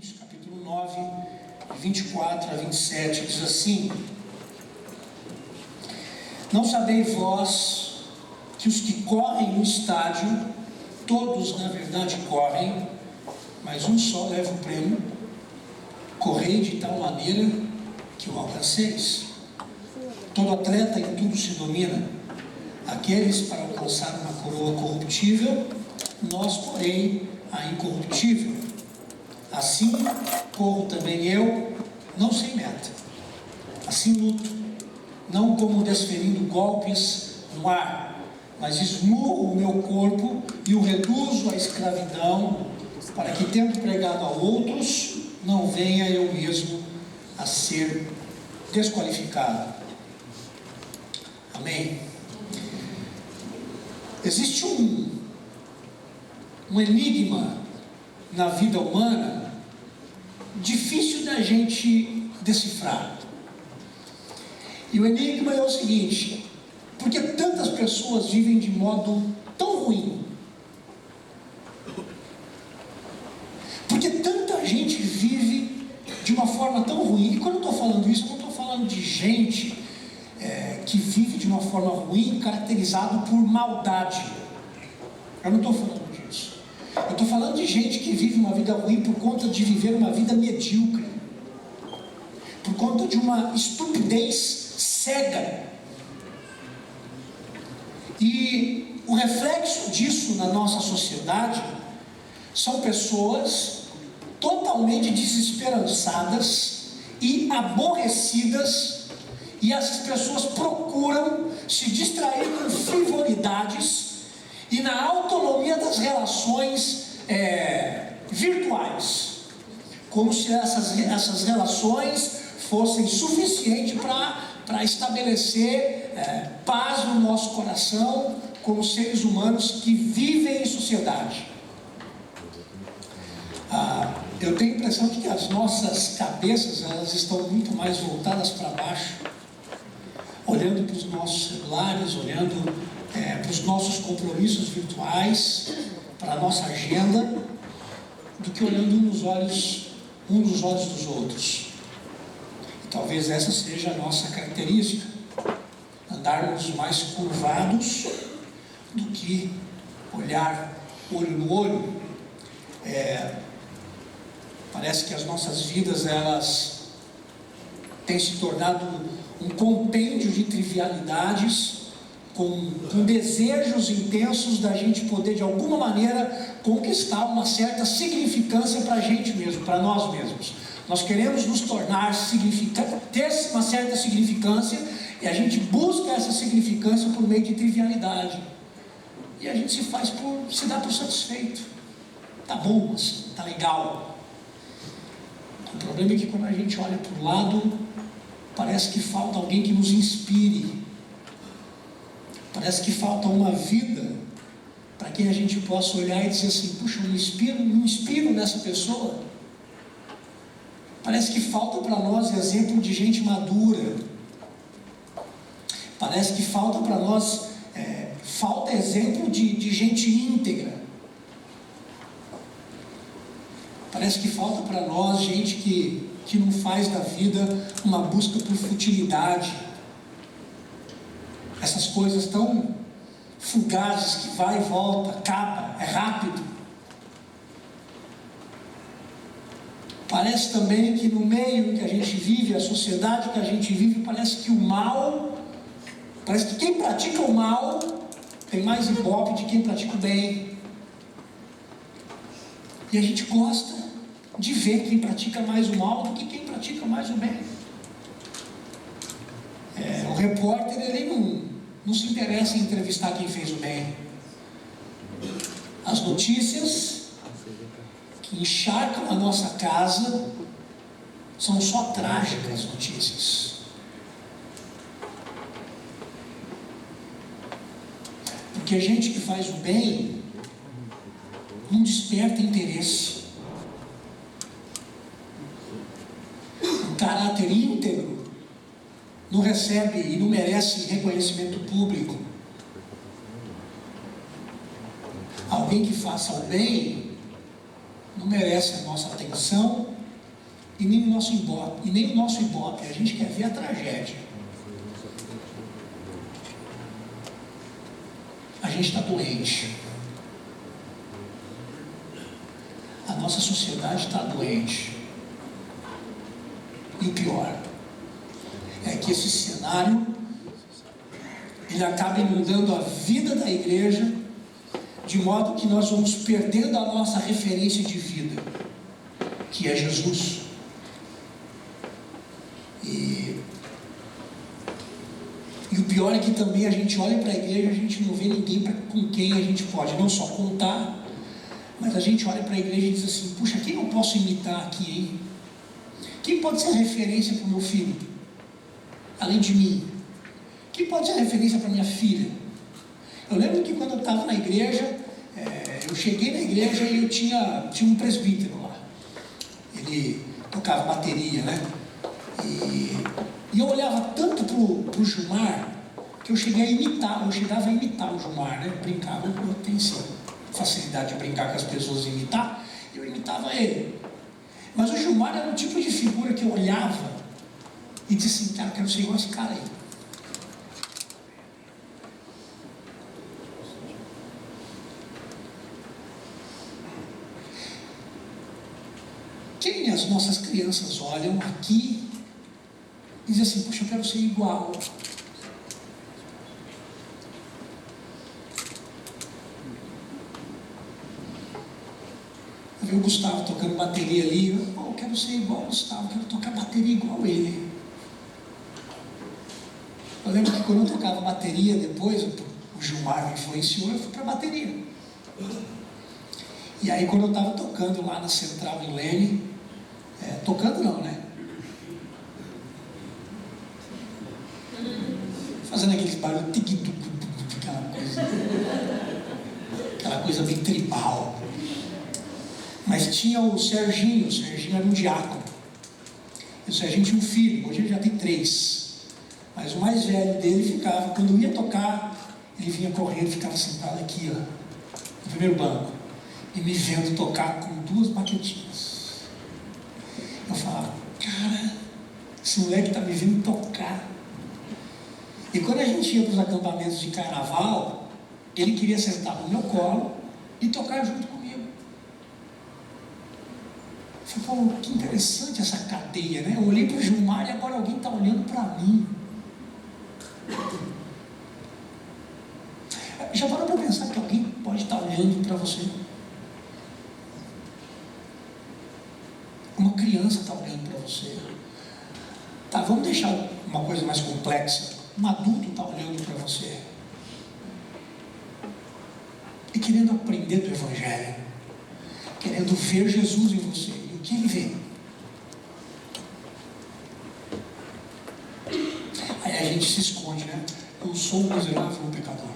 Coríntios, capítulo 9, de 24 a 27, diz assim: Não sabeis vós que os que correm no estádio, todos na verdade correm, mas um só leva o prêmio? Correi de tal maneira que o alcanceis. Todo atleta em tudo se domina, aqueles para alcançar uma coroa corruptível, nós, porém, a incorruptível. Assim corro também eu, não sem meta. Assim luto, não como desferindo golpes no ar, mas esmurro o meu corpo e o reduzo à escravidão, para que, tendo pregado a outros, não venha eu mesmo a ser desqualificado. Amém? Existe um enigma na vida humana difícil da gente decifrar. E o enigma é o seguinte: por que tantas pessoas vivem de modo tão ruim? Por que tanta gente vive de uma forma tão ruim? E quando eu estou falando isso, eu não estou falando de gente que vive de uma forma ruim, caracterizado por maldade. Eu não estou falando disso. Eu estou falando de gente que vive uma vida ruim por conta de viver uma vida medíocre, por conta de uma estupidez cega. E o reflexo disso na nossa sociedade são pessoas totalmente desesperançadas e aborrecidas, e essas pessoas procuram se distrair com frivolidades e na autonomia das relações virtuais, como se essas relações fossem suficientes para estabelecer paz no nosso coração, como seres humanos que vivem em sociedade. Eu tenho a impressão de que as nossas cabeças, elas estão muito mais voltadas para baixo, olhando para os nossos celulares, olhando para os nossos compromissos virtuais, para a nossa agenda, do que olhando uns nos olhos dos outros. E talvez essa seja a nossa característica, andarmos mais curvados do que olhar olho no olho. Parece que as nossas vidas, elas têm se tornado um compêndio de trivialidades, com desejos intensos da gente poder de alguma maneira conquistar uma certa significância para a gente mesmo, para nós mesmos. Nós queremos nos tornar ter uma certa significância, e a gente busca essa significância por meio de trivialidade, e a gente se dá por satisfeito. Tá bom, tá legal. O problema é que quando a gente olha para o lado, parece que falta alguém que nos inspire. Parece que falta uma vida para quem a gente possa olhar e dizer assim: puxa, eu me inspiro nessa pessoa. Parece que falta para nós exemplo de gente madura. Parece que falta para nós falta exemplo de gente íntegra. Parece que falta para nós gente que não faz da vida uma busca por futilidade. Essas coisas tão fugazes que vai e volta, acaba, é rápido. Parece também que no meio que a gente vive, a sociedade que a gente vive, parece que quem pratica o mal tem mais ibope de quem pratica o bem. E a gente gosta de ver quem pratica mais o mal do que quem pratica mais o bem. O repórter, ele não se interessa em entrevistar quem fez o bem. As notícias que encharcam a nossa casa são só trágicas notícias. Porque a gente que faz o bem não desperta interesse. Um caráter íntegro não recebe e não merece reconhecimento público. Alguém que faça o bem não merece a nossa atenção e nem o nosso ibope. A gente quer ver a tragédia. A gente está doente. A nossa sociedade está doente. E o pior é que esse cenário ele acaba inundando a vida da igreja, de modo que nós vamos perdendo a nossa referência de vida, que é Jesus. E o pior é que também a gente olha para a igreja, a gente não vê ninguém com quem a gente pode não só contar, mas a gente olha para a igreja e diz assim: puxa, quem eu posso imitar aqui, hein? Quem pode ser referência para o meu filho, além de mim? Quem pode ser referência para minha filha? Eu lembro que quando eu estava na igreja, eu cheguei na igreja e eu tinha um presbítero lá. Ele tocava bateria, né? E eu olhava tanto para o Gilmar, que eu cheguei a imitar, eu chegava a imitar o Gilmar, né? Brincava, eu tenho essa facilidade de brincar com as pessoas e imitar, eu imitava ele. Mas o Gilmar era um tipo de figura que eu olhava e disse assim: cara, eu quero ser igual a esse cara aí. Quem as nossas crianças olham aqui e dizem assim: puxa, eu quero ser igual. Eu vi o Gustavo tocando bateria ali, eu quero ser igual ao Gustavo, quero tocar bateria igual ele. Eu lembro que quando eu tocava bateria depois, o Gilmar me influenciou, eu fui para a bateria. E aí quando eu estava tocando lá na Central em Leme, tocando não, né? Fazendo aqueles barulhos, aquela coisa bem tribal. Mas tinha o Serginho era um diácono. E o Serginho tinha um filho, hoje ele já tem 3. Mas o mais velho dele ficava, quando ia tocar, ele vinha correndo, ficava sentado aqui, ó, no primeiro banco, e me vendo tocar com 2 baquetinhas. Eu falava: cara, esse moleque está me vendo tocar. E quando a gente ia para os acampamentos de carnaval, ele queria sentar no meu colo e tocar junto comigo. Eu falei: pô, que interessante essa cadeia, né? Eu olhei para o Gilmar e agora alguém está olhando para mim. Já parou para pensar que alguém pode estar olhando para você? Uma criança está olhando para você. Tá, vamos deixar uma coisa mais complexa. Um adulto está olhando para você e querendo aprender do Evangelho, querendo ver Jesus em você. E o que ele vê? Aí a gente se esconde, né? Eu sou um miserável pecador.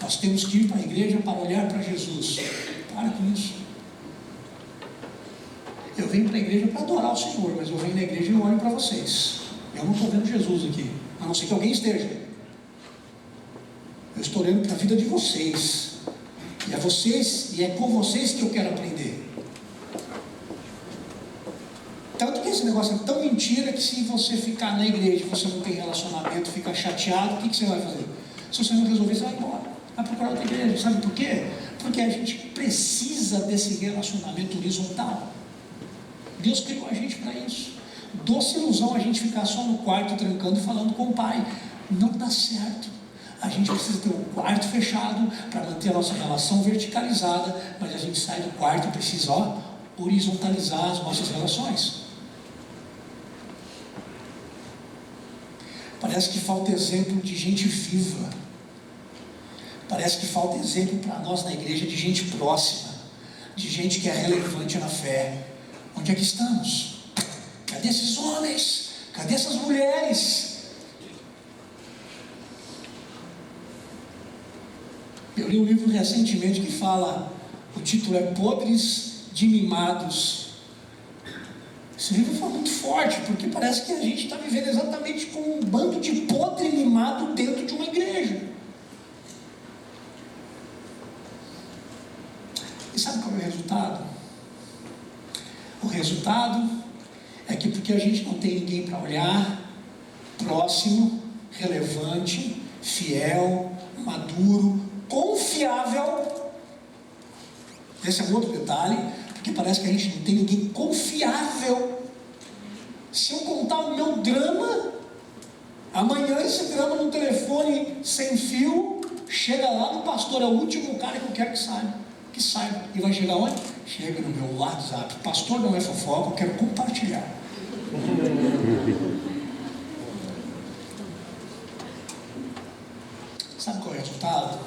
Nós temos que ir para a igreja para olhar para Jesus. Para com isso. Eu venho para a igreja para adorar o Senhor, mas eu venho na igreja e olho para vocês. Eu não estou vendo Jesus aqui, a não ser que alguém esteja. Eu estou olhando para a vida de vocês. E é com vocês que eu quero aprender. Tanto que esse negócio é tão mentira que se você ficar na igreja e você não tem relacionamento, fica chateado, o que você vai fazer? Se você não resolver, você vai embora. Vai procurar outra igreja. Sabe por quê? Porque a gente precisa desse relacionamento horizontal. Deus criou a gente para isso. Doce ilusão a gente ficar só no quarto trancando e falando com o Pai. Não dá certo. A gente precisa ter um quarto fechado para manter a nossa relação verticalizada, mas a gente sai do quarto e precisa horizontalizar as nossas relações. Parece que falta exemplo de gente viva. Parece que falta exemplo para nós na igreja de gente próxima, de gente que é relevante na fé. Onde é que estamos? Cadê esses homens? Cadê essas mulheres? Eu li um livro recentemente que fala, o título é Podres de Mimados. Esse livro foi muito forte, porque parece que a gente está vivendo exatamente como um bando de podre mimado dentro de uma igreja. E sabe qual é o resultado? O resultado é que porque a gente não tem ninguém para olhar, próximo, relevante, fiel, maduro, confiável. Esse é um outro detalhe, porque parece que a gente não tem ninguém confiável. Se eu contar o meu drama, amanhã esse drama no telefone sem fio chega lá no pastor, é o último cara que eu quero que saiba. E vai chegar onde? Chega no meu WhatsApp. Pastor, não é fofoca, eu quero compartilhar. Sabe qual é o resultado?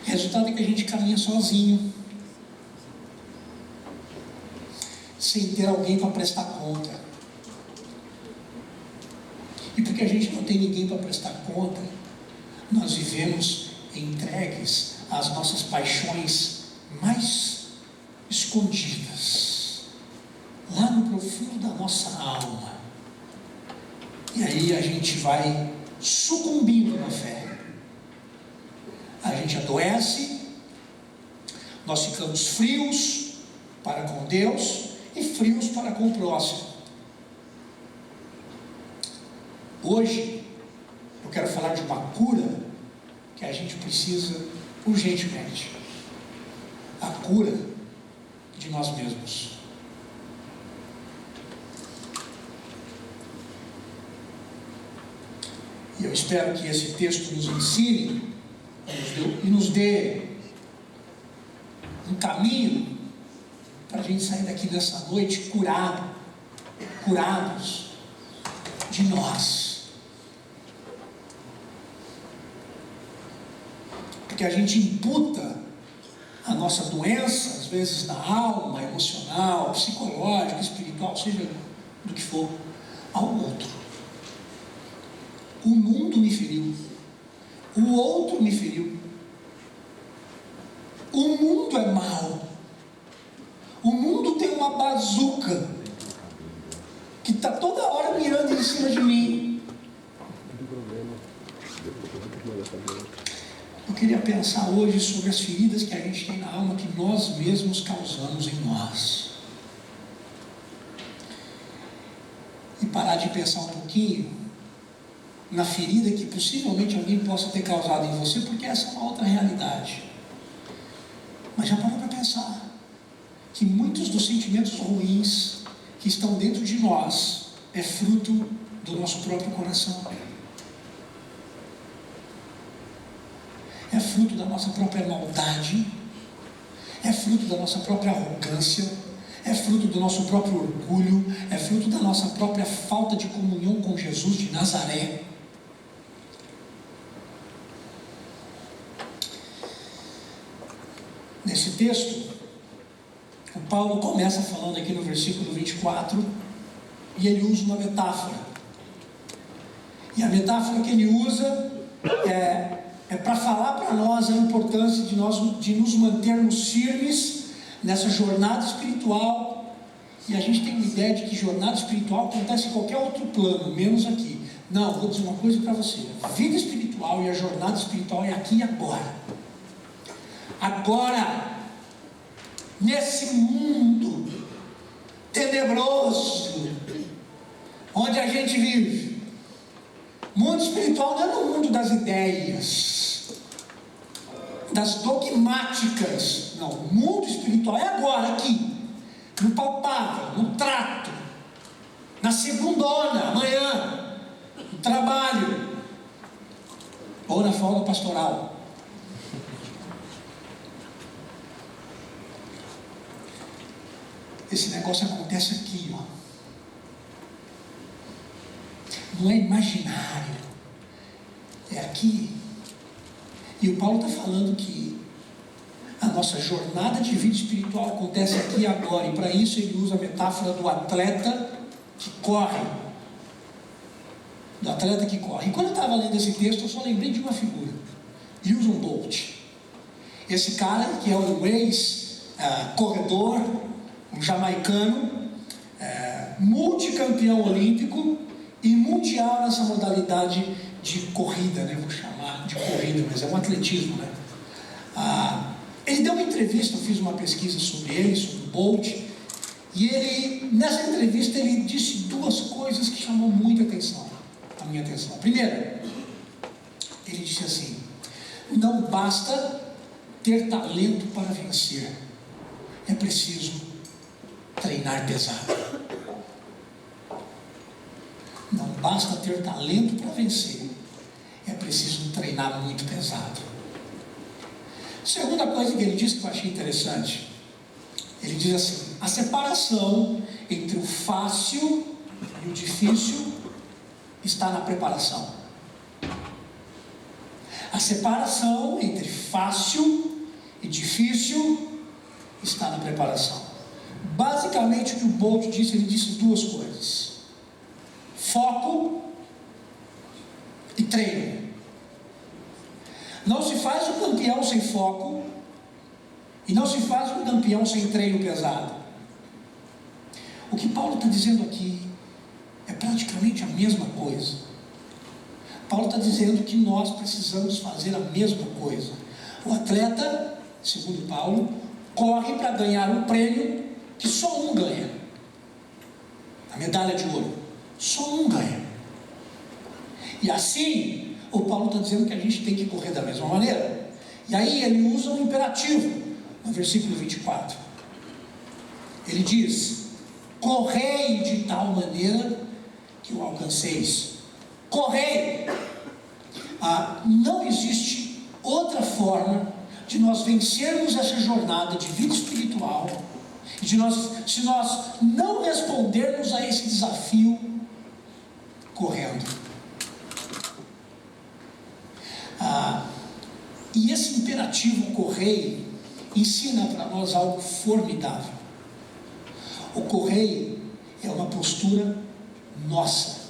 O resultado é que a gente caminha sozinho, sem ter alguém para prestar conta. E porque a gente não tem ninguém para prestar conta, nós vivemos entregues às nossas paixões mais escondidas, lá no profundo da nossa alma. E aí a gente vai sucumbindo na fé. A gente adoece, nós ficamos frios para com Deus e frios para com o próximo. Hoje eu quero falar de uma cura que a gente precisa urgentemente. A cura de nós mesmos. E eu espero que esse texto nos ensine e nos dê um caminho para a gente sair daqui nessa noite curados de nós. Porque a gente imputa a nossa doença, às vezes na alma, emocional, psicológica, espiritual, seja do que for, ao outro. O mundo me feriu. O outro me feriu. O mundo é mau. O mundo tem uma bazuca que está toda hora mirando em cima de mim. Eu queria pensar hoje sobre as feridas que a gente tem na alma, que nós mesmos causamos em nós. E parar de pensar um pouquinho na ferida que possivelmente alguém possa ter causado em você, porque essa é uma outra realidade. Mas já parou para pensar que muitos dos sentimentos ruins que estão dentro de nós é fruto do nosso próprio coração, é fruto da nossa própria maldade, é fruto da nossa própria arrogância, é fruto do nosso próprio orgulho, é fruto da nossa própria falta de comunhão com Jesus de Nazaré. Nesse texto, o Paulo começa falando aqui no versículo 24, e ele usa uma metáfora. E a metáfora que ele usa é para falar para nós a importância de nos mantermos firmes nessa jornada espiritual. E a gente tem uma ideia de que jornada espiritual acontece em qualquer outro plano, menos aqui. Não, vou dizer uma coisa para você: a vida espiritual e a jornada espiritual é aqui e agora. Agora, nesse mundo tenebroso onde a gente vive. Mundo espiritual não é no mundo das ideias, das dogmáticas. Não, o mundo espiritual é agora, aqui, no palpável, no trato, na segundona, amanhã, no trabalho, ou na folga pastoral. Esse negócio acontece aqui, ó. Não é imaginário, é aqui. E o Paulo está falando que a nossa jornada de vida espiritual acontece aqui e agora, e para isso ele usa a metáfora do atleta que corre. Do atleta que corre. E quando eu estava lendo esse texto, eu só lembrei de uma figura: Usain Bolt. Esse cara que é um ex-corredor, um jamaicano, multicampeão olímpico e mundial nessa modalidade de corrida, né? Vou chamar de corrida, mas é um atletismo, né? Ele deu uma entrevista, eu fiz uma pesquisa sobre ele, sobre o Bolt, E ele, nessa entrevista, ele disse duas coisas que chamam muita atenção, a minha atenção. Primeiro, ele disse assim: não basta ter talento para vencer, é preciso treinar pesado. Não basta ter talento para vencer, é preciso treinar muito pesado. Segunda coisa que ele disse que eu achei interessante, ele diz assim: a separação entre o fácil e o difícil está na preparação. A separação entre fácil e difícil está na preparação. Basicamente o que o Bolt disse, ele disse duas coisas: foco e treino. Não se faz um campeão sem foco e não se faz um campeão sem treino pesado. O que Paulo está dizendo aqui é praticamente a mesma coisa. Paulo está dizendo que nós precisamos fazer a mesma coisa. O atleta, segundo Paulo, corre para ganhar um prêmio que só um ganha, a medalha de ouro. Só um ganha. E assim, o Paulo está dizendo que a gente tem que correr da mesma maneira. E aí ele usa um imperativo no versículo 24. Ele diz: correi de tal maneira que o alcanceis. Correi. Não existe outra forma de nós vencermos essa jornada de vida espiritual, e se nós não respondermos a esse desafio correndo. E esse imperativo correi ensina para nós algo formidável. O correi é uma postura nossa,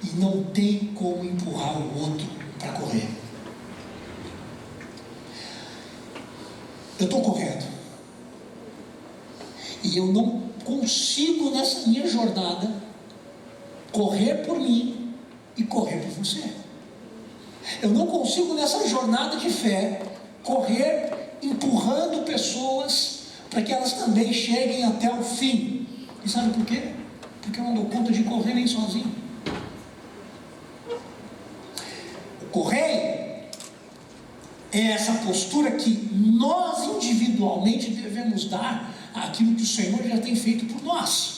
e não tem como empurrar o outro para correr. Eu estou correndo, e eu não consigo nessa minha jornada correr por mim e correr por você. Eu não consigo nessa jornada de fé correr empurrando pessoas para que elas também cheguem até o fim. E sabe por quê? Porque eu não dou conta de correr nem sozinho. O correr é essa postura que nós individualmente devemos dar àquilo que o Senhor já tem feito por nós.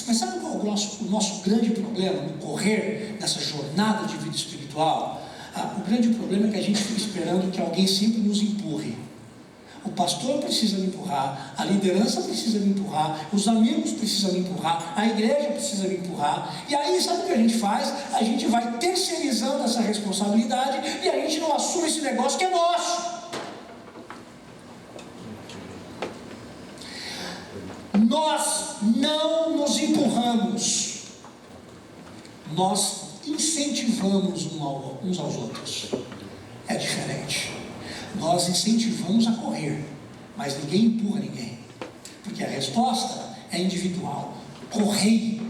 Mas sabe qual é o nosso grande problema no correr, nessa jornada de vida espiritual? O grande problema é que a gente fica esperando que alguém sempre nos empurre. O pastor precisa me empurrar, a liderança precisa me empurrar, os amigos precisam me empurrar, a igreja precisa me empurrar. E aí sabe o que a gente faz? A gente vai terceirizando essa responsabilidade e a gente não assume esse negócio que é nosso. Nós não nos empurramos, nós incentivamos uns aos outros. É diferente. Nós incentivamos a correr, mas ninguém empurra ninguém, porque a resposta é individual. Correi,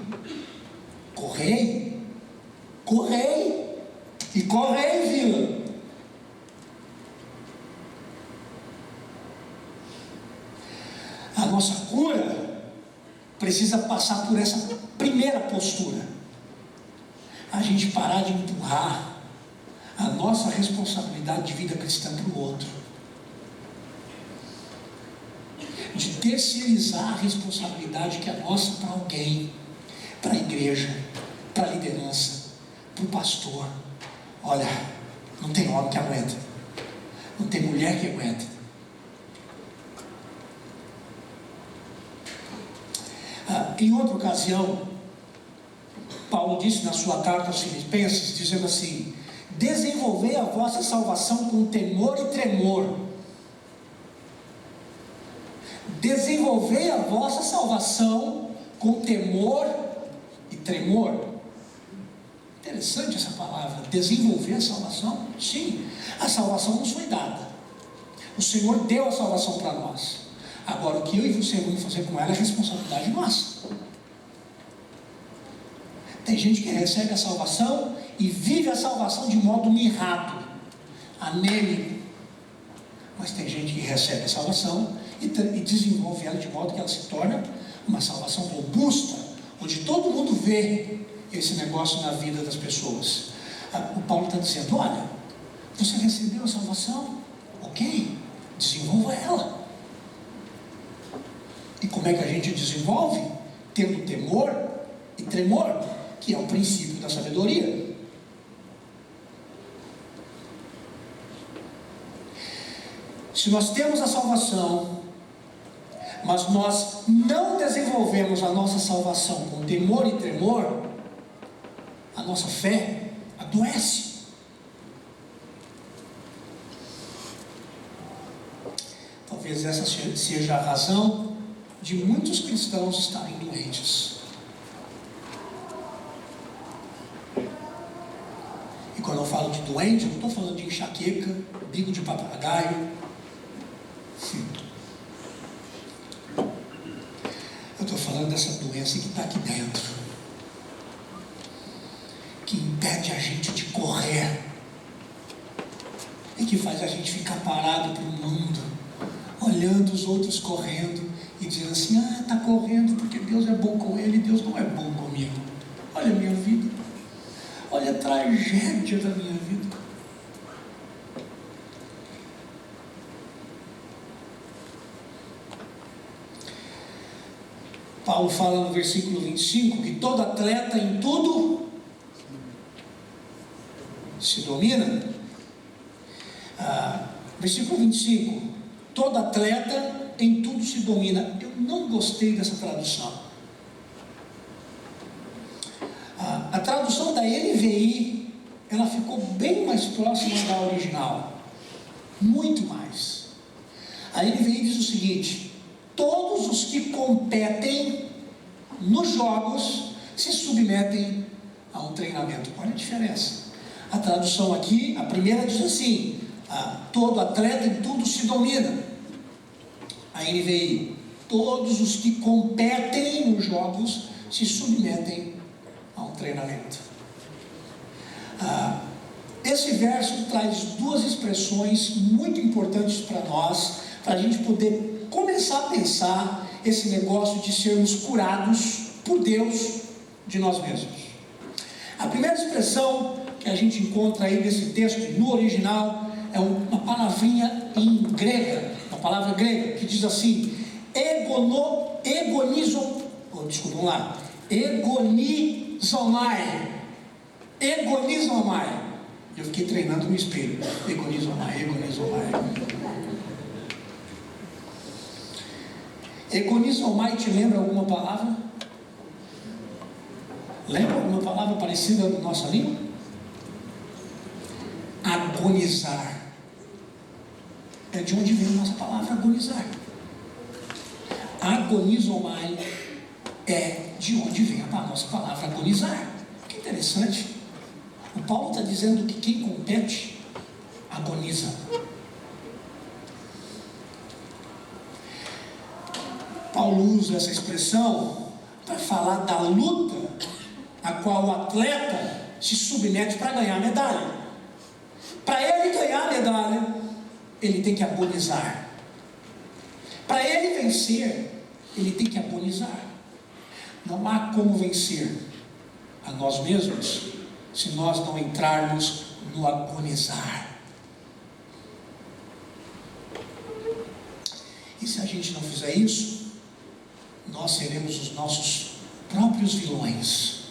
correi, correi e correi, vila. A nossa cura precisa passar por essa primeira postura. A gente parar de empurrar a nossa responsabilidade de vida cristã para o outro, de terceirizar a responsabilidade que é nossa para alguém, para a igreja, para a liderança, para o pastor. Olha, não tem homem que aguenta, não tem mulher que aguenta. Em outra ocasião, Paulo disse na sua carta aos Filipenses, dizendo assim: desenvolvei a vossa salvação com temor e tremor. Desenvolvei a vossa salvação com temor e tremor. Interessante essa palavra, desenvolver a salvação. Sim, a salvação nos foi dada. O Senhor deu a salvação para nós. Agora, o que eu e você vamos fazer com ela é responsabilidade nossa. Tem gente que recebe a salvação e vive a salvação de modo mirrado, anêmico. Mas tem gente que recebe a salvação e desenvolve ela de modo que ela se torna uma salvação robusta, onde todo mundo vê esse negócio na vida das pessoas. O Paulo está dizendo: olha, você recebeu a salvação, ok, desenvolva ela. E como é que a gente desenvolve? Tendo temor e tremor, que é o princípio da sabedoria. Se nós temos a salvação, mas nós não desenvolvemos a nossa salvação com temor e tremor, a nossa fé adoece. Talvez essa seja a razão de muitos cristãos estarem doentes. E quando eu falo de doente, eu não estou falando de enxaqueca, bico de papagaio. Eu estou falando dessa doença que está aqui dentro, que impede a gente de correr e que faz a gente ficar parado para o mundo, olhando os outros correndo e dizendo assim: está correndo porque Deus é bom com ele, Deus não é bom comigo. Olha a minha vida, olha a tragédia da minha vida. Paulo fala no versículo 25 que todo atleta em tudo se domina. Versículo 25: todo atleta em tudo se domina. Eu não gostei dessa tradução. A tradução da NVI, ela ficou bem mais próxima da original, muito mais. A NVI diz o seguinte: todos os que competem nos jogos se submetem a um treinamento. Olha a diferença. A tradução aqui, a primeira diz assim: todo atleta em tudo se domina. A NVI: todos os que competem nos jogos se submetem a um treinamento. Esse verso traz duas expressões muito importantes para nós, para a gente poder começar a pensar esse negócio de sermos curados por Deus de nós mesmos. A primeira expressão que a gente encontra aí nesse texto, no original, é uma palavrinha em grega, uma palavra grega, que diz assim: egonizomai. Eu fiquei treinando no espelho. Egonizomai. Egonizomai te lembra alguma palavra? Lembra alguma palavra parecida na nossa língua? Agonizar. É de onde vem a nossa palavra agonizar. Agonizomai é de onde vem a nossa palavra agonizar. Que interessante. O Paulo está dizendo que quem compete agoniza. Paulo usa essa expressão para falar da luta a qual o atleta se submete para ganhar a medalha. Para ele ganhar a medalha, ele tem que agonizar. Para ele vencer, ele tem que agonizar. Não há como vencer a nós mesmos se nós não entrarmos no agonizar. E se a gente não fizer isso, nós seremos os nossos próprios vilões.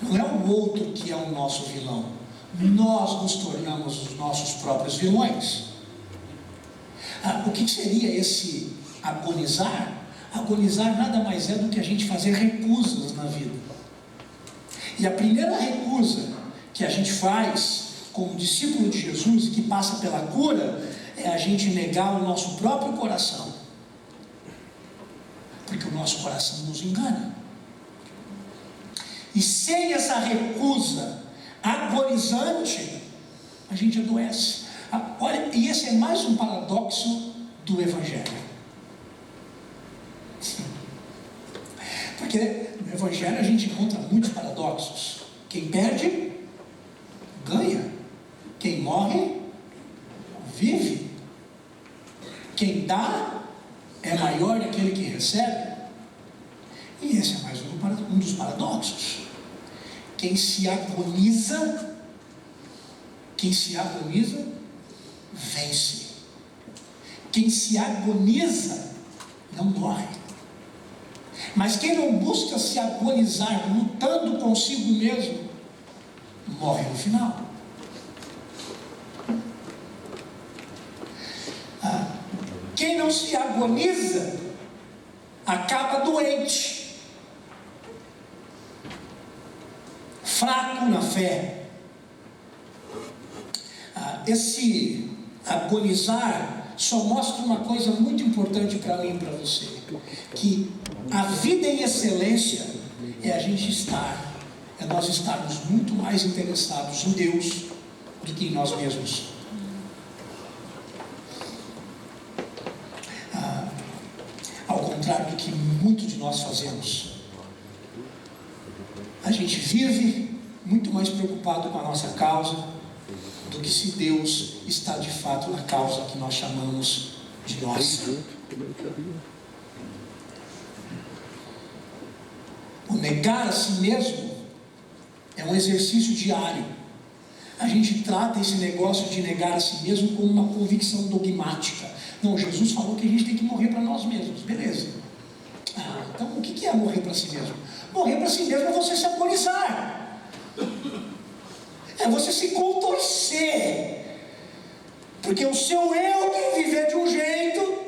Não é o outro que é o nosso vilão. Nós nos tornamos os nossos próprios vilões. O que seria esse agonizar? Agonizar nada mais é do que a gente fazer recusas na vida. E a primeira recusa que a gente faz como discípulo de Jesus e que passa pela cura é a gente negar o nosso próprio coração. Porque o nosso coração nos engana. E sem essa recusa agonizante, a gente adoece. Olha, e esse é mais um paradoxo do Evangelho. Porque no Evangelho a gente encontra muitos paradoxos. Quem perde, ganha. Quem morre, vive. Quem dá é maior que aquele que recebe. E esse é mais um dos paradoxos. Quem se agoniza, vence. Quem se agoniza, não morre. Mas quem não busca se agonizar, lutando consigo mesmo, morre no final. Quem não se agoniza, acaba doente, fraco na fé. Esse agonizar só mostra uma coisa muito importante para mim e para você, que a vida em excelência é nós estarmos muito mais interessados em Deus do que em nós mesmos. Ao contrário do que muitos de nós fazemos, a gente vive muito mais preocupado com a nossa causa do que se Deus está de fato na causa que nós chamamos de nossa. O negar a si mesmo é um exercício diário. A gente trata esse negócio de negar a si mesmo como uma convicção dogmática. Não, Jesus falou que a gente tem que morrer para nós mesmos. Beleza. Então o que é morrer para si mesmo? Morrer para si mesmo é você se agonizar. É você se contorcer. Porque o seu eu quer viver de um jeito,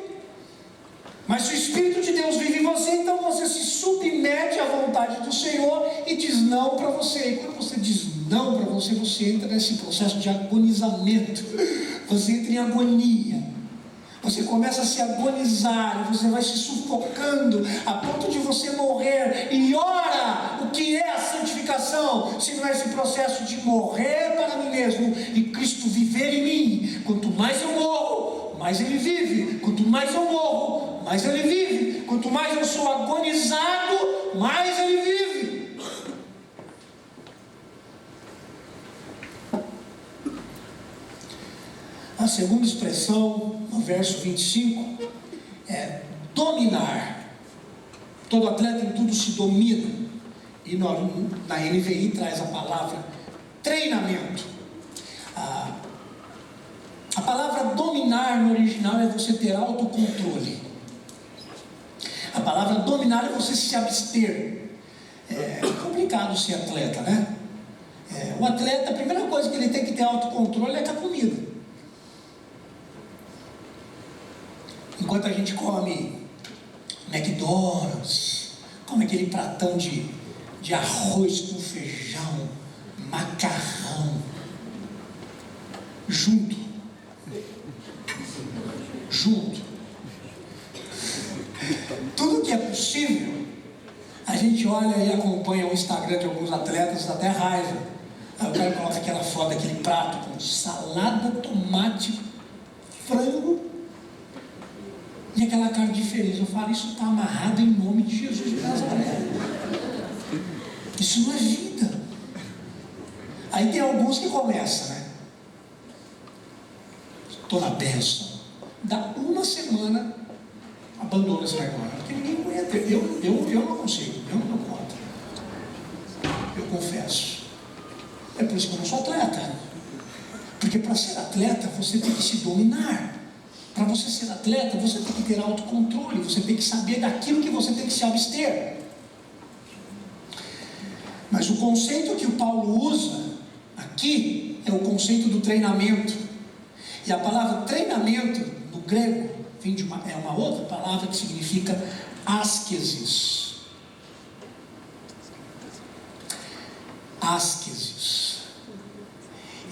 mas se o Espírito de Deus vive em você, então você se submete à vontade do Senhor e diz não para você. E quando você diz não para você, você entra nesse processo de agonizamento. Você entra em agonia. Você começa a se agonizar, você vai se sufocando a ponto de você morrer. E ora, o que é a santificação? Se não é esse processo de morrer para mim mesmo e Cristo viver em mim. Quanto mais eu morro, mais Ele vive. Quanto mais eu morro, mais Ele vive. Quanto mais eu sou agonizado, mais Ele vive. A segunda expressão, no verso 25, é dominar. Todo atleta em tudo se domina. E na NVI traz a palavra treinamento. A palavra dominar no original é você ter autocontrole. A palavra dominar é você se abster. É complicado ser atleta, né? O atleta, a primeira coisa que ele tem que ter autocontrole é com a comida. Enquanto a gente come McDonald's, come aquele pratão de arroz com feijão, macarrão, junto, tudo que é possível, a gente olha e acompanha o Instagram de alguns atletas, dá até raiva. Aí o cara coloca aquela foto, aquele prato com salada, tomate, frango e aquela cara de feliz. Eu falo, isso está amarrado em nome de Jesus de Nazaré. Isso não é vida. Aí tem alguns que começam, né? Estou na bênção. Dá uma semana, abandona esse negócio. Porque ninguém aguenta. Eu não consigo, eu não dou conta. Eu confesso. É por isso que eu não sou atleta. Porque para ser atleta, você tem que se dominar. Para você ser atleta, você tem que ter autocontrole, você tem que saber daquilo que você tem que se abster. Mas o conceito que o Paulo usa aqui é o conceito do treinamento. E a palavra treinamento, no grego, é uma outra palavra que significa askesis. Askesis.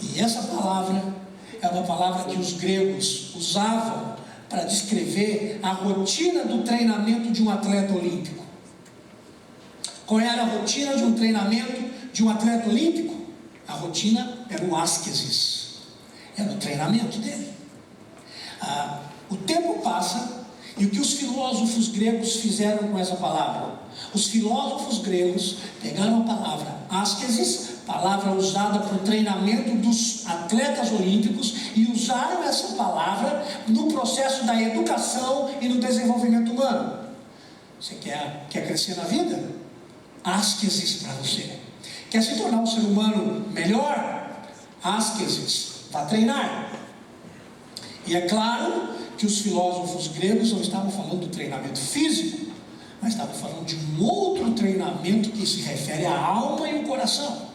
E essa palavra é uma palavra que os gregos usavam para descrever a rotina do treinamento de um atleta olímpico. Qual era a rotina de um treinamento de um atleta olímpico? A rotina era o askesis, era o treinamento dele. O tempo passa e o que os filósofos gregos fizeram com essa palavra? Os filósofos gregos pegaram a palavra askesis, palavra usada para o treinamento dos atletas olímpicos, e usaram essa palavra no processo da educação e no desenvolvimento humano. Você quer crescer na vida? Asquesis para você. Quer se tornar um ser humano melhor? Asquesis. Vá treinar. E é claro que os filósofos gregos não estavam falando do treinamento físico, mas estavam falando de um outro treinamento que se refere à alma e ao coração.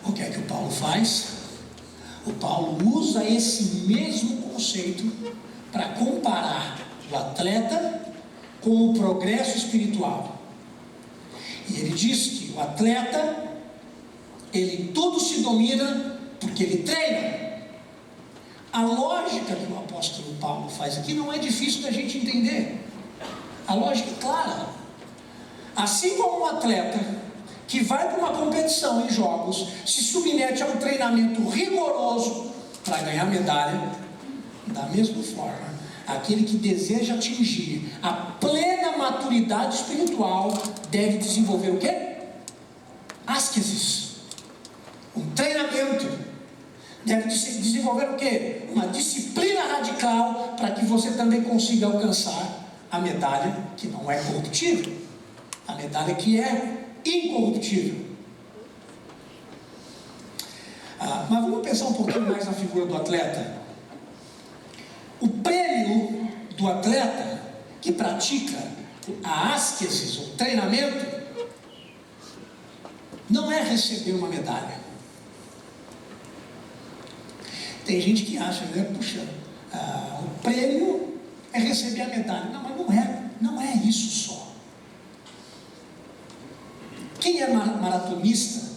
O que é que o Paulo faz? O Paulo usa esse mesmo conceito para comparar o atleta com o progresso espiritual. E ele diz que o atleta, ele tudo se domina porque ele treina. A lógica que o apóstolo Paulo faz aqui não é difícil da gente entender. A lógica é clara. Assim como um atleta que vai para uma competição em jogos se submete a um treinamento rigoroso para ganhar medalha, da mesma forma, aquele que deseja atingir a plena maturidade espiritual deve desenvolver o quê? Asquesis. Um treinamento. Deve desenvolver o quê? Uma disciplina radical para que você também consiga alcançar a medalha que não é corruptível, a medalha que é incorruptível. Mas vamos pensar um pouquinho mais na figura do atleta. O prêmio do atleta que pratica a asquesis, o treinamento, não é receber uma medalha. Tem gente que acha, né? Puxa, o prêmio é receber a medalha. Não, mas não é isso só. Quem é maratonista,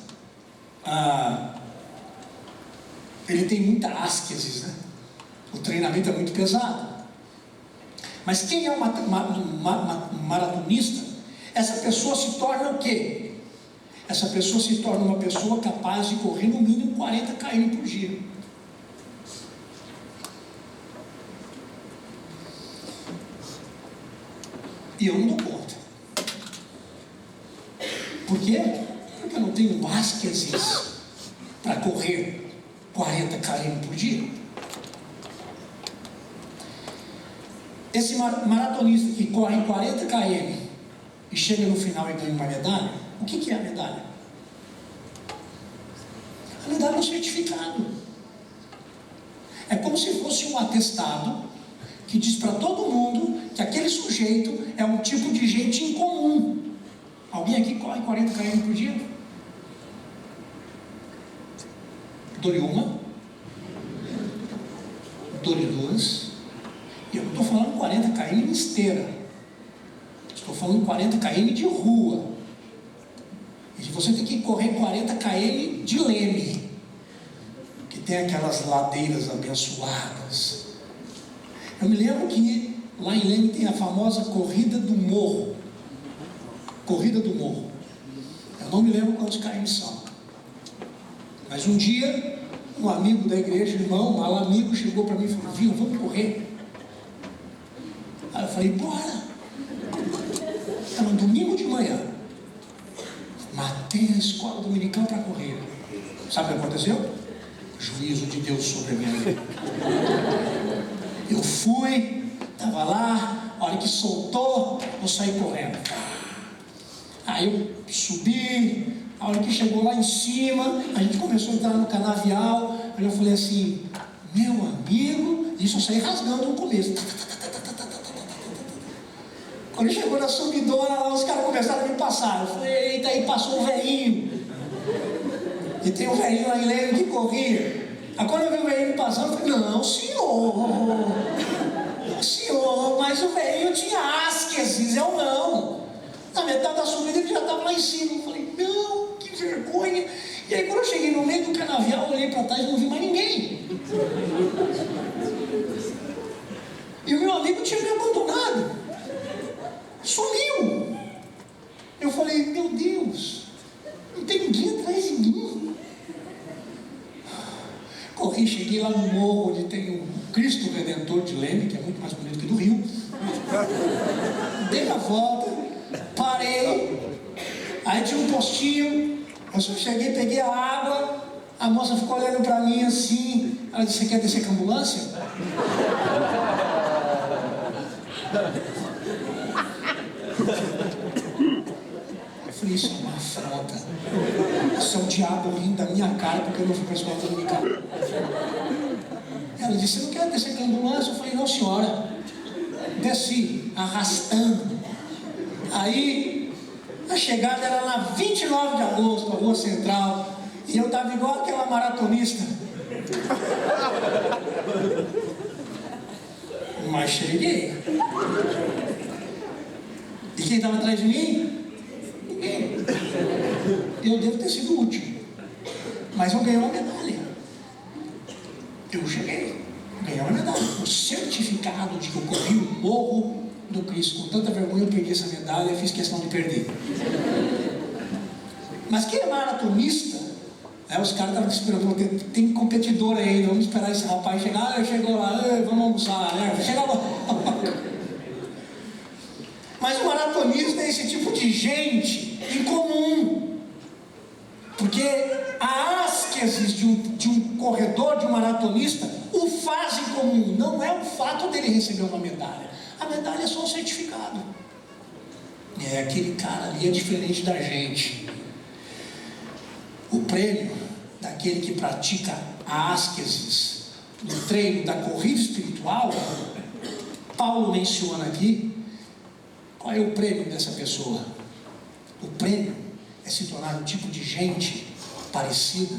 ele tem muita asquesis, né? O treinamento é muito pesado. Mas quem é um maratonista, essa pessoa se torna o quê? Essa pessoa se torna uma pessoa capaz de correr no mínimo 40 km por dia. E eu não dou conta. Por quê? Porque eu não tenho asquesis para correr 40 km por dia. Esse maratonista que corre 40 km e chega no final e ganha uma medalha, o que é a medalha? A medalha é um certificado. É como se fosse um atestado que diz para todo mundo que aquele sujeito é um tipo de gente incomum. Alguém aqui corre 40 km por dia? Dou-lhe uma, dou-lhe duas, e eu não estou falando 40 km em esteira, estou falando 40 km de rua. E você tem que correr 40 km de Leme, que tem aquelas ladeiras abençoadas. Eu me lembro que lá em Leme tem a famosa Corrida do Morro. Corrida do Morro. Eu não me lembro quantos km são. Mas um dia, um amigo da igreja, irmão, um amigo, chegou para mim e falou: Vinho, vamos correr. Aí eu falei: bora. Era um domingo de manhã. Matei a escola dominical para correr. Sabe o que aconteceu? Juízo de Deus sobre a minha vida. Eu fui, estava lá, a hora que soltou, eu saí correndo. Aí eu subi, a hora que chegou lá em cima, a gente começou a entrar no canavial. Aí eu falei assim: meu amigo, isso eu saí rasgando no começo. Quando chegou na subidona, lá os caras começaram a me passar. Eu falei: eita, aí passou um velhinho. E tem um velhinho lá em Leme que corria. Aí quando eu vi o velhinho passando, eu falei: não, senhor, mas o velhinho tinha asquesis, eu não. Na metade da subida ele já estava lá em cima. Eu falei: não, que vergonha. E aí quando eu cheguei no meio do canavial, eu olhei para trás e não vi mais ninguém. E o meu amigo tinha me abandonado. Sumiu. Eu falei: meu Deus, não tem ninguém atrás de mim. Corri, cheguei lá no morro onde tem o Cristo Redentor de Leme, que é muito mais bonito que do Rio. Dei a volta, parei. Aí tinha um postinho. Eu só cheguei, peguei a água, a moça ficou olhando para mim assim, ela disse: você quer descer com a ambulância? Eu falei: isso é uma afronta. Isso é o diabo rindo da minha cara porque eu não fui para a escola dominical. Ela disse: você não quer descer com a ambulância? Eu falei: não, senhora. Desci, arrastando. Aí, a chegada era na 29 de agosto, a Rua Central. E eu estava igual aquela maratonista. Mas cheguei. E quem estava atrás de mim? Ninguém. Eu devo ter sido o último. Mas eu ganhei uma medalha. Eu cheguei. Ganhei uma medalha. O certificado de que eu corri o morro do Cristo. Com tanta vergonha eu perdi essa medalha e fiz questão de perder. Mas quem é maratonista, os caras estavam esperando, tem competidor aí, vamos esperar esse rapaz chegar. Chegou lá, vamos almoçar, né? Chega lá. Mas o maratonista é esse tipo de gente incomum, porque a asqueses de um corredor, de um maratonista, o faz incomum. Não é o fato dele receber uma medalha. A medalha é só um certificado. Aquele cara ali é diferente da gente. O prêmio daquele que pratica a asqueses no treino da corrida espiritual, Paulo menciona aqui. Qual é o prêmio dessa pessoa? O prêmio é se tornar um tipo de gente parecida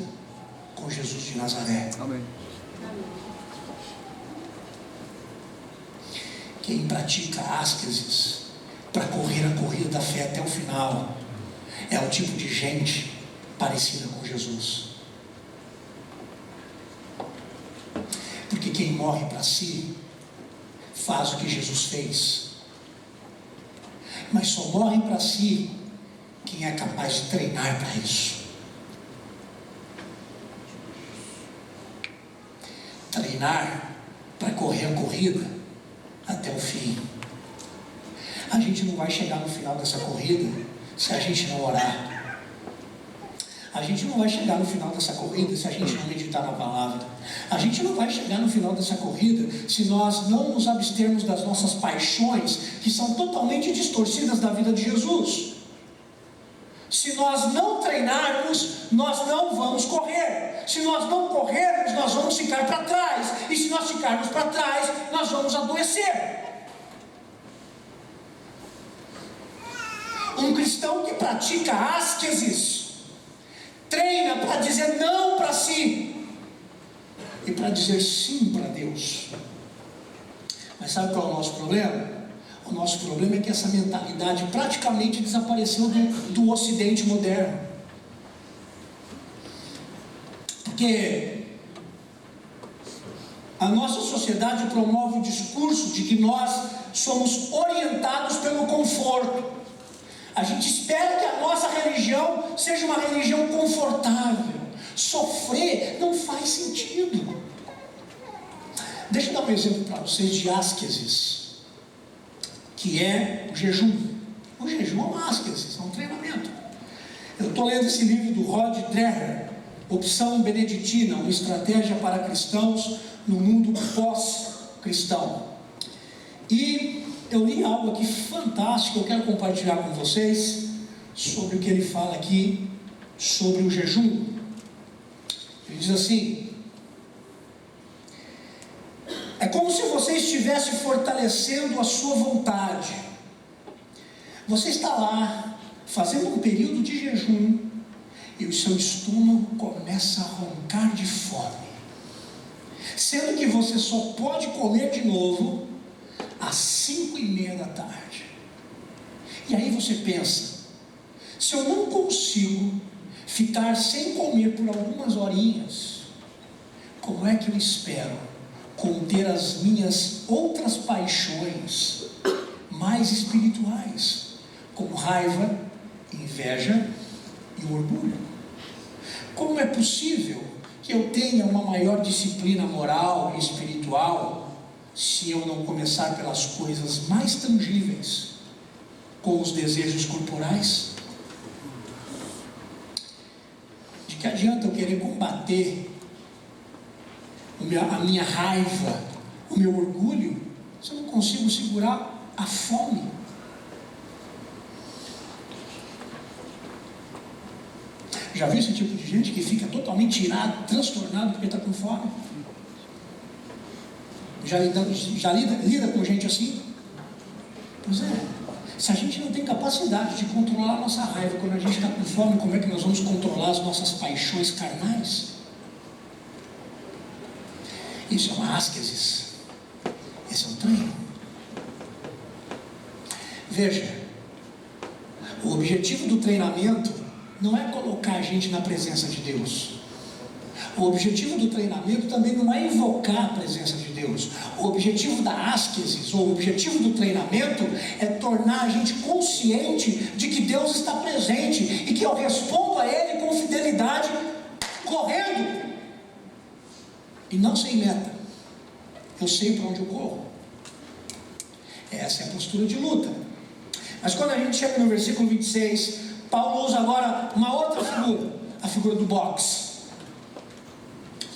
com Jesus de Nazaré. Amém. Quem pratica asqueses para correr a corrida da fé até o final é o tipo de gente parecida com Jesus. Porque quem morre para si faz o que Jesus fez. Mas só morre para si quem é capaz de treinar para isso. Treinar para correr a corrida até o fim. A gente não vai chegar no final dessa corrida se a gente não orar. A gente não vai chegar no final dessa corrida se a gente não meditar na palavra. A gente não vai chegar no final dessa corrida se nós não nos abstermos das nossas paixões, que são totalmente distorcidas da vida de Jesus. Se nós não treinarmos, nós não vamos correr. Se nós não corrermos, nós vamos ficar para trás. E se nós ficarmos para trás, nós vamos adoecer. Um cristão que pratica asqueses treina para dizer não para si e para dizer sim para Deus. Mas sabe qual é o nosso problema? O nosso problema é que essa mentalidade praticamente desapareceu do Ocidente moderno. Porque a nossa sociedade promove o discurso de que nós somos orientados pelo conforto. A gente espera que a nossa religião seja uma religião confortável. Sofrer não faz sentido. Deixa eu dar um exemplo para vocês de asqueses, que é o jejum. O jejum é um asqueses, é um treinamento. Eu estou lendo esse livro do Rod Dreher, Opção Beneditina, uma estratégia para cristãos no mundo pós-cristão. E eu li algo aqui fantástico, eu quero compartilhar com vocês sobre o que ele fala aqui sobre o jejum. Ele diz assim: é como se você estivesse fortalecendo a sua vontade. Você está lá fazendo um período de jejum e o seu estômago começa a roncar de fome, sendo que você só pode comer de novo às 5:30 da tarde. E aí você pensa: se eu não consigo ficar sem comer por algumas horinhas, como é que eu espero conter as minhas outras paixões mais espirituais, como raiva, inveja e orgulho? Como é possível que eu tenha uma maior disciplina moral e espiritual se eu não começar pelas coisas mais tangíveis, com os desejos corporais? que adianta eu querer combater a minha raiva, o meu orgulho, se eu não consigo segurar a fome? Já viu esse tipo de gente que fica totalmente irado, transtornado porque está com fome? Já lida com gente assim? Pois é. Se a gente não tem capacidade de controlar a nossa raiva quando a gente está com fome, como é que nós vamos controlar as nossas paixões carnais? Isso é uma asquesis. Esse é um treino. Veja, o objetivo do treinamento não é colocar a gente na presença de Deus. O objetivo do treinamento também não é invocar a presença de Deus. O objetivo da asquesis, ou o objetivo do treinamento, é tornar a gente consciente de que Deus está presente e que eu respondo a Ele com fidelidade, correndo, e não sem meta. Eu sei para onde eu corro. Essa é a postura de luta. Mas quando a gente chega no versículo 26, Paulo usa agora uma outra figura, a figura do boxe.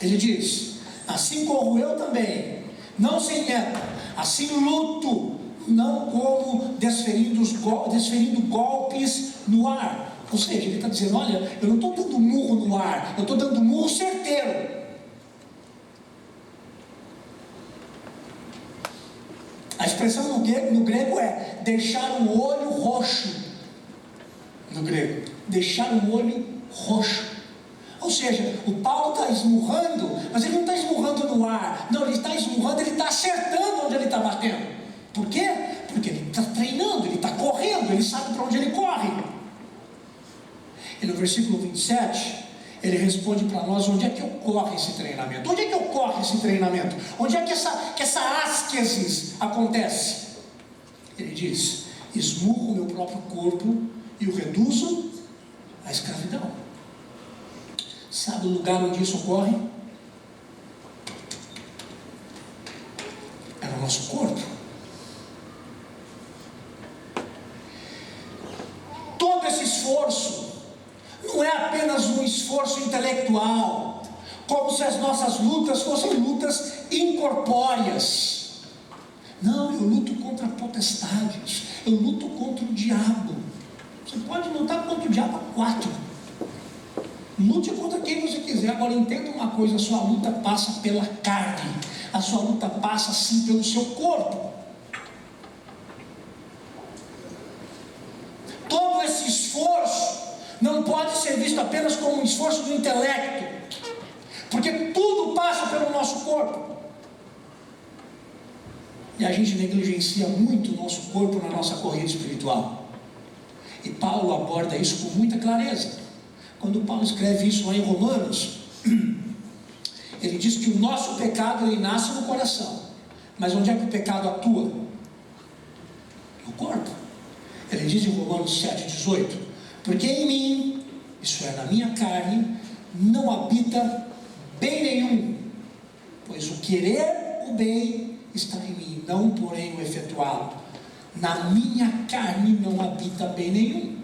Ele diz: assim corro eu também, não sem meta, assim luto, não como desferindo golpes no ar. Ou seja, ele está dizendo: olha, eu não estou dando murro no ar, eu estou dando murro certeiro. A expressão no grego é deixar o olho roxo. No grego, deixar o olho roxo. Ou seja, o Paulo está esmurrando, mas ele não está esmurrando no ar. Não, ele está esmurrando, ele está acertando onde ele está batendo. Por quê? Porque ele está treinando, ele está correndo, ele sabe para onde ele corre. E no versículo 27, ele responde para nós onde é que ocorre esse treinamento. Onde é que ocorre esse treinamento? Onde é que essa asquesis acontece? Ele diz: esmurro o meu próprio corpo e o reduzo à escravidão. Sabe o lugar onde isso ocorre? É no nosso corpo. Todo esse esforço não é apenas um esforço intelectual, como se as nossas lutas fossem lutas incorpóreas. Não, eu luto contra potestades, eu luto contra o diabo. Você pode lutar contra o diabo a 4. Lute contra quem você quiser. Agora entenda uma coisa: a sua luta passa pela carne, a sua luta passa sim pelo seu corpo. Todo esse esforço não pode ser visto apenas como um esforço do intelecto, porque tudo passa pelo nosso corpo. E a gente negligencia muito o nosso corpo na nossa corrida espiritual. E Paulo aborda isso com muita clareza. Quando Paulo escreve isso lá em Romanos, ele diz que o nosso pecado ele nasce no coração. Mas onde é que o pecado atua? No corpo. Ele diz em Romanos 7,18: porque em mim, isso é, na minha carne, não habita bem nenhum, pois o querer o bem está em mim, não porém o efetuá-lo. Na minha carne não habita bem nenhum.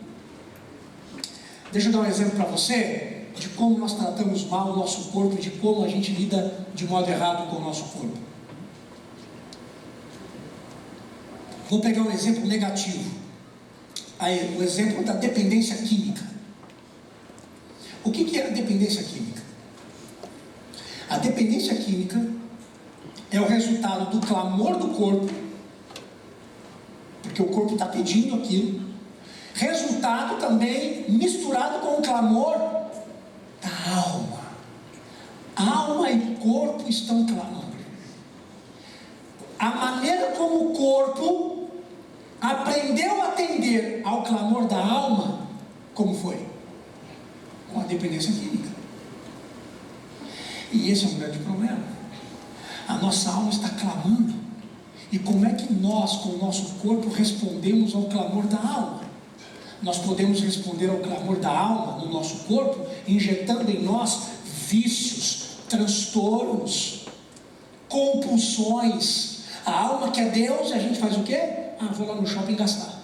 Deixa eu dar um exemplo para você de como nós tratamos mal o nosso corpo e de como a gente lida de modo errado com o nosso corpo. Vou pegar um exemplo negativo. Aí, o exemplo da dependência química. O que é a dependência química? A dependência química é o resultado do clamor do corpo, porque o corpo está pedindo aquilo. Resultado também misturado com o clamor da alma. Alma e corpo estão clamando. A maneira como o corpo aprendeu a atender ao clamor da alma, como foi? Com a dependência química. E esse é um grande problema. A nossa alma está clamando. E como é que nós, com o nosso corpo, respondemos ao clamor da alma? Nós podemos responder ao clamor da alma no nosso corpo, injetando em nós vícios, transtornos, compulsões. A alma quer Deus e a gente faz o quê? Vou lá no shopping gastar.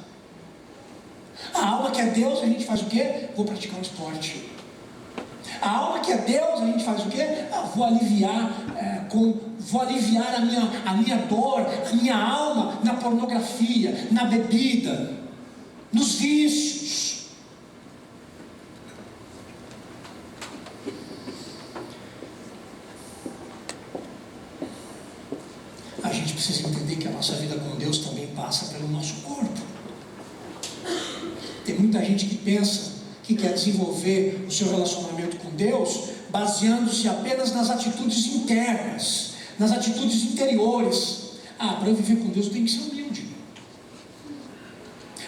A alma quer Deus e a gente faz o quê? Vou praticar um esporte. A alma que é Deus, a gente faz o quê? Vou aliviar a minha dor, a minha alma na pornografia, na bebida, nos vícios. A gente precisa entender que a nossa vida com Deus também passa pelo nosso corpo. Tem muita gente que pensa que quer desenvolver o seu relacionamento com Deus baseando-se apenas nas atitudes internas, nas atitudes interiores. Para eu viver com Deus eu tenho que ser humilde.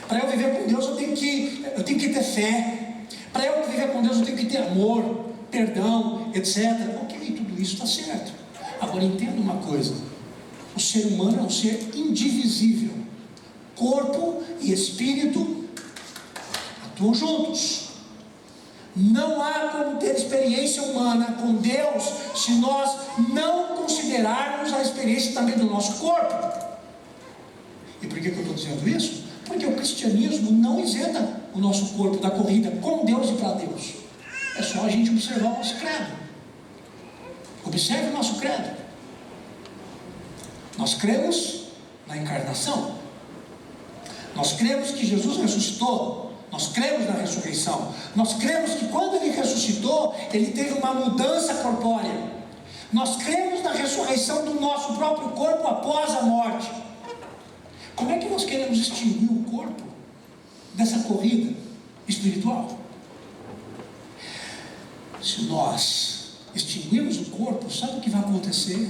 Para eu viver com Deus eu tenho que ter fé. Para eu viver com Deus eu tenho que ter amor, perdão, etc. Ok, tudo isso está certo. Agora entenda uma coisa: o ser humano é um ser indivisível. Corpo e espírito atuam juntos. Não há como ter experiência humana com Deus se nós não considerarmos a experiência também do nosso corpo. E por que eu estou dizendo isso? Porque o cristianismo não isenta o nosso corpo da corrida com Deus e para Deus. É só a gente observar o nosso credo. Observe o nosso credo. Nós cremos na encarnação. Nós cremos que Jesus ressuscitou. Nós cremos na ressurreição. Nós cremos que quando Ele ressuscitou, Ele teve uma mudança corpórea. Nós cremos na ressurreição do nosso próprio corpo após a morte. Como é que nós queremos extinguir o corpo dessa corrida espiritual? Se nós extinguirmos o corpo, sabe o que vai acontecer?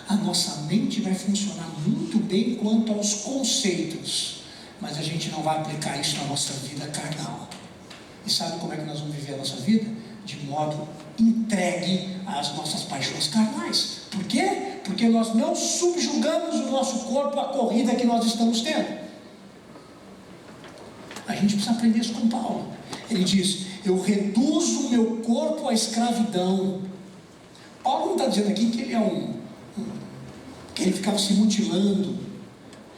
A nossa mente vai funcionar muito bem quanto aos conceitos, mas a gente não vai aplicar isso na nossa vida carnal. E sabe como é que nós vamos viver a nossa vida? De modo entregue às nossas paixões carnais. Por quê? Porque nós não subjugamos o nosso corpo à corrida que nós estamos tendo. A gente precisa aprender isso com Paulo. Ele diz: eu reduzo o meu corpo à escravidão. Paulo não está dizendo aqui que ele que ele ficava se mutilando.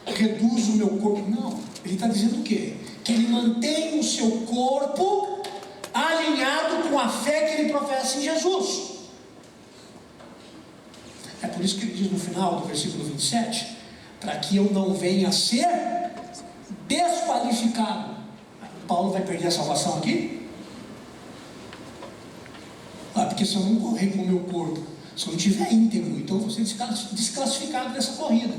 Reduz o meu corpo. Não, ele está dizendo o quê? Que ele mantém o seu corpo alinhado com a fé que ele professa em Jesus. É por isso que ele diz no final do versículo 27, para que eu não venha a ser desqualificado. Paulo vai perder a salvação aqui? Porque se eu não correr com o meu corpo, se eu não estiver íntegro, então eu vou ser desclassificado dessa corrida.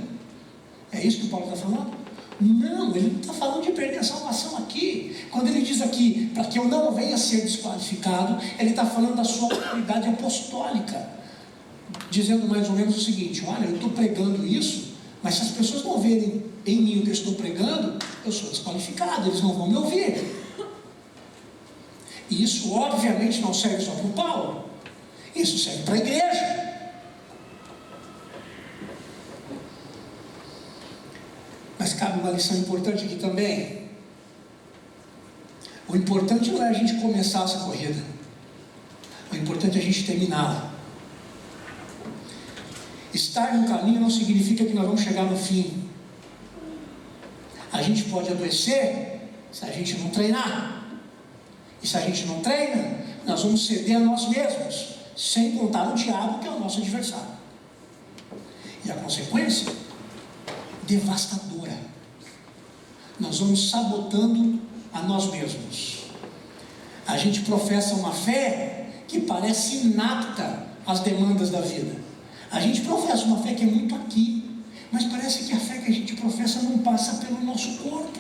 É isso que o Paulo está falando? Não, ele não está falando de perder a salvação aqui. Quando ele diz aqui, para que eu não venha a ser desqualificado, ele está falando da sua autoridade apostólica, dizendo mais ou menos o seguinte: olha, eu estou pregando isso, mas se as pessoas não verem em mim o que eu estou pregando, eu sou desqualificado, eles não vão me ouvir. E isso obviamente não serve só para o Paulo, isso serve para a igreja. Mas cabe uma lição importante aqui também. O importante não é a gente começar essa corrida, o importante é a gente terminá-la. Estar no caminho não significa que nós vamos chegar no fim. A gente pode adoecer se a gente não treinar. E se a gente não treina, nós vamos ceder a nós mesmos, sem contar o diabo, que é o nosso adversário. E a consequência? Devastadora. Nós vamos sabotando a nós mesmos. A gente professa uma fé que parece inapta às demandas da vida. A gente professa uma fé que é muito aqui, mas parece que a fé que a gente professa não passa pelo nosso corpo.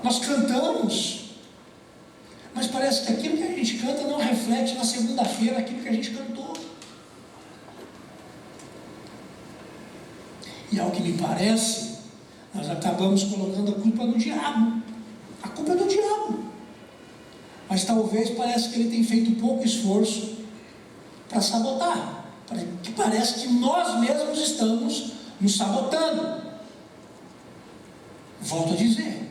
Nós cantamos, mas parece que aquilo que a gente canta não reflete na segunda-feira aquilo que a gente cantou. E ao que me parece, nós acabamos colocando a culpa no diabo. A culpa é do diabo. Mas talvez parece que ele tem feito pouco esforço para sabotar. Que parece que nós mesmos estamos nos sabotando. Volto a dizer,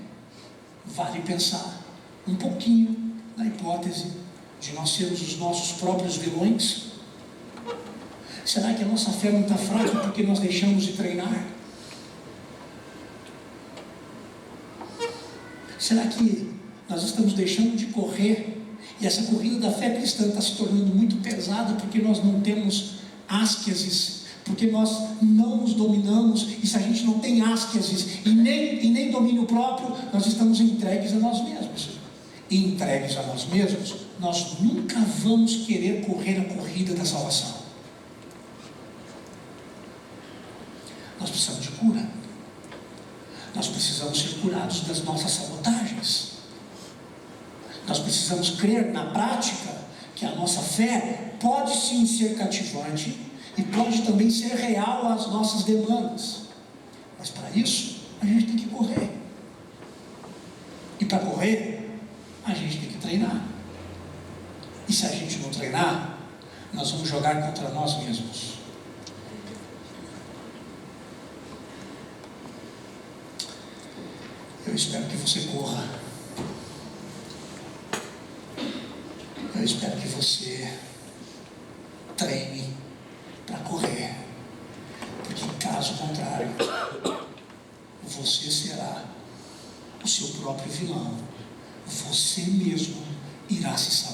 vale pensar um pouquinho na hipótese de nós sermos os nossos próprios vilões. Será que a nossa fé não está fraca porque nós deixamos de treinar? Será que nós estamos deixando de correr? E essa corrida da fé cristã está se tornando muito pesada porque nós não temos asqueses, porque nós não nos dominamos. E se a gente não tem asqueses e nem domínio próprio, nós estamos entregues a nós mesmos. E entregues a nós mesmos, nós nunca vamos querer correr a corrida da salvação. Nós precisamos de cura. Nós precisamos ser curados das nossas sabotagens. Nós precisamos crer na prática que a nossa fé pode sim ser cativante e pode também ser real às nossas demandas. Mas para isso, a gente tem que correr. E para correr, a gente tem que treinar. E se a gente não treinar, nós vamos jogar contra nós mesmos. Eu espero que você corra. Eu espero que você treine para correr. Porque caso contrário, você será o seu próprio vilão. Você mesmo irá se sabotar.